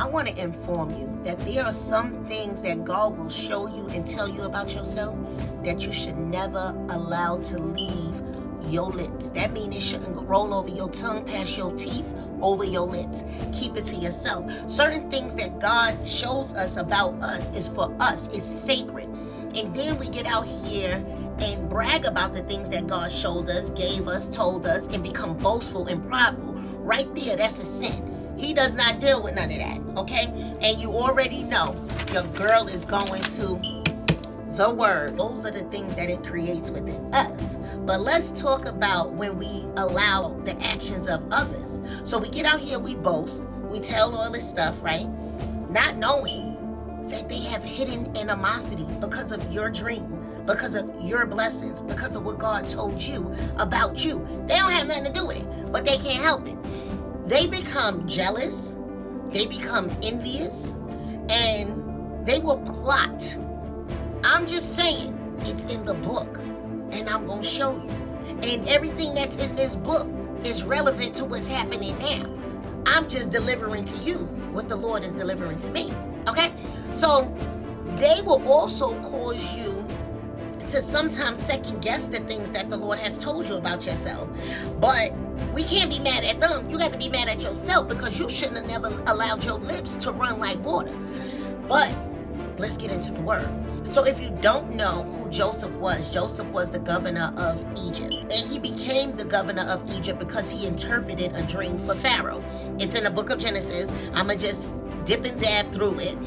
I want to inform you that there are some things that God will show you and tell you about yourself that you should never allow to leave your lips. That means it shouldn't roll over your tongue, past your teeth, over your lips. Keep it to yourself. Certain things that God shows us about us is for us. It's sacred. And then we get out here and brag about the things that God showed us, gave us, told us, and become boastful and prideful. Right there, that's a sin. He does not deal with none of that, okay? And you already know your girl is going to the word. Those are the things that it creates within us. But let's talk about when we allow the actions of others. So we get out here, we boast, we tell all this stuff, right? Not knowing that they have hidden animosity because of your dream, because of your blessings, because of what God told you about you. They don't have nothing to do with it, but they can't help it. They become jealous, they become envious, and they will plot. I'm just saying, it's in the book, and I'm going to show you. And everything that's in this book is relevant to what's happening now. I'm just delivering to you what the Lord is delivering to me, okay? So they will also cause you to sometimes second guess the things that the Lord has told you about yourself. But we can't be mad at them. You got to be mad at yourself because you shouldn't have never allowed your lips to run like water. But let's get into the word. So if you don't know who Joseph was the governor of Egypt. And he became the governor of Egypt because he interpreted a dream for Pharaoh. It's in the book of Genesis. I'm going to just dip and dab through it.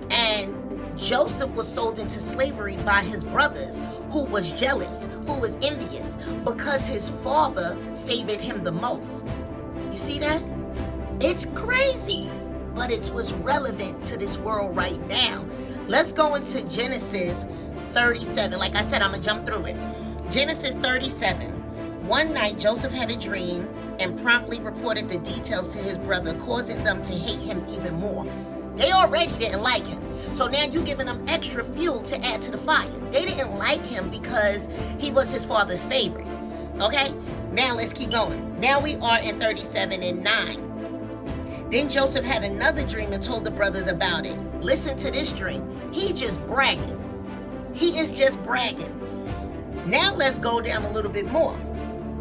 And Joseph was sold into slavery by his brothers, who was jealous, who was envious, because his father favored him the most. You see that? It's crazy, but it's what's relevant to this world right now. Let's go into Genesis 37. Like I said, I'm going to jump through it. Genesis 37. One night, Joseph had a dream and promptly reported the details to his brother, causing them to hate him even more. They already didn't like him. So now you're giving them extra fuel to add to the fire. They didn't like him because he was his father's favorite. Okay? Now let's keep going. Now we are in 37 and 9. Then Joseph had another dream and told the brothers about it. Listen to this dream. He just bragging. He is just bragging. Now let's go down a little bit more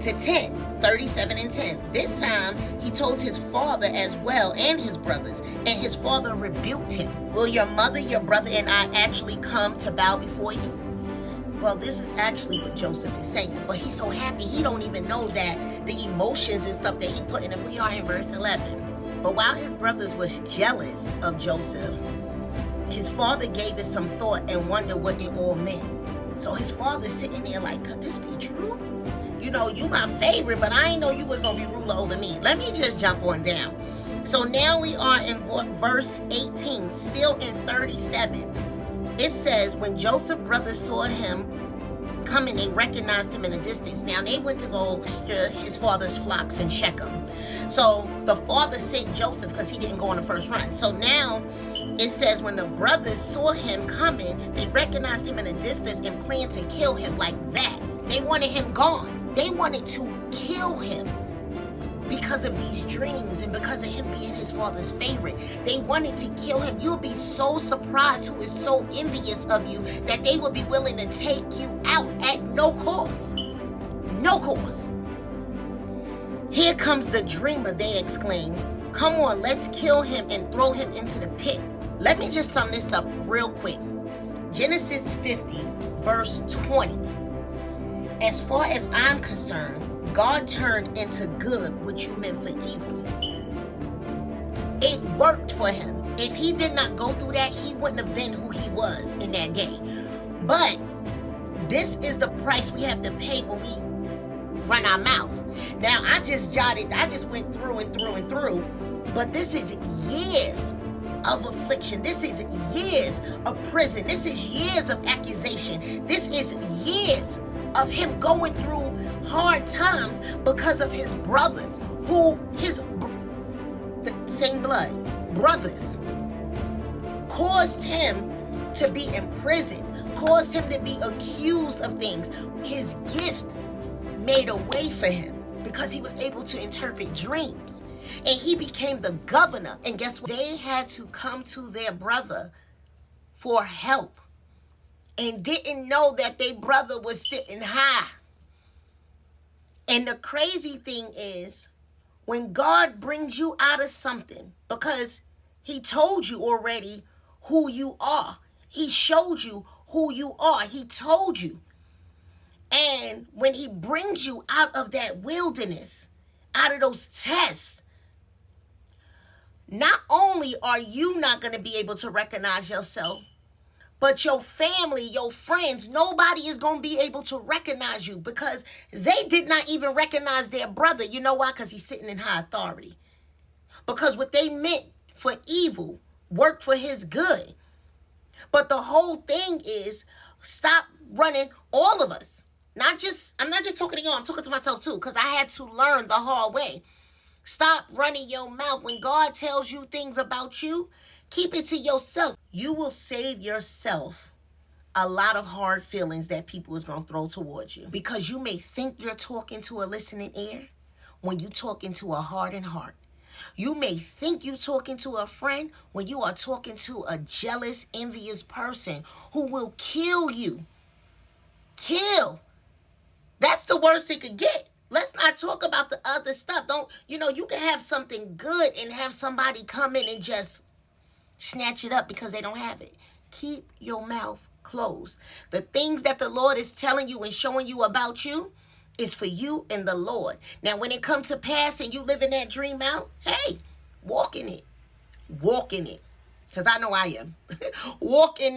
to 10. 37 and 10. This time he told his father as well and his brothers, and his father rebuked him. Will your mother, your brother, and I actually come to bow before you? Well, this is actually what Joseph is saying, but he's so happy he don't even know that the emotions and stuff that he put in him. We are in verse 11. But while his brothers was jealous of Joseph, his father gave it some thought and wondered what it all meant. So his father's sitting there like, could this be true? You know, you my favorite, but I ain't know you was going to be ruler over me. Let me just jump on down. So now we are in verse 18, still in 37. It says, when Joseph's brothers saw him coming, they recognized him in the distance. Now they went to go pasture his father's flocks in Shechem. So the father sent Joseph because he didn't go on the first run. So now it says when the brothers saw him coming, they recognized him in the distance and planned to kill him like that. They wanted him gone. They wanted to kill him because of these dreams and because of him being his father's favorite. They wanted to kill him. You'll be so surprised who is so envious of you that they will be willing to take you out at no cause. No cause. Here comes the dreamer, they exclaimed. Come on, let's kill him and throw him into the pit. Let me just sum this up real quick. Genesis 50, verse 20. As far as I'm concerned, God turned into good what you meant for evil. It worked for him. If he did not go through that, he wouldn't have been who he was in that day. But this is the price we have to pay when we run our mouth. Now, I just went through and through and through, but this is years of affliction. This is years of prison. This is years of accusation. This is years of him going through hard times because of his brothers, the same blood, brothers, caused him to be in prison, caused him to be accused of things. His gift made a way for him because he was able to interpret dreams. And he became the governor. And guess what? They had to come to their brother for help and didn't know that their brother was sitting high. And the crazy thing is, when God brings you out of something, because he told you already who you are. He showed you who you are. He told you. And when he brings you out of that wilderness, out of those tests, not only are you not going to be able to recognize yourself, but your family, your friends, nobody is going to be able to recognize you because they did not even recognize their brother. You know why? Because he's sitting in high authority. Because what they meant for evil worked for his good. But the whole thing is, stop running, all of us. I'm not just talking to you, I'm talking to myself too, because I had to learn the hard way. Stop running your mouth. When God tells you things about you, keep it to yourself. You will save yourself a lot of hard feelings that people is going to throw towards you. Because you may think you're talking to a listening ear when you talk into a hardened heart. You may think you're talking to a friend when you are talking to a jealous, envious person who will kill you. Kill. That's the worst it could get. Let's not talk about the other stuff. You can have something good and have somebody come in and just snatch it up because they don't have it. Keep your mouth closed. The things that the Lord is telling you and showing you about you is for you and the Lord. Now, when it comes to pass and you live in that dream out, hey, walk in it. Walk in it. Because I know I am. Walk in that.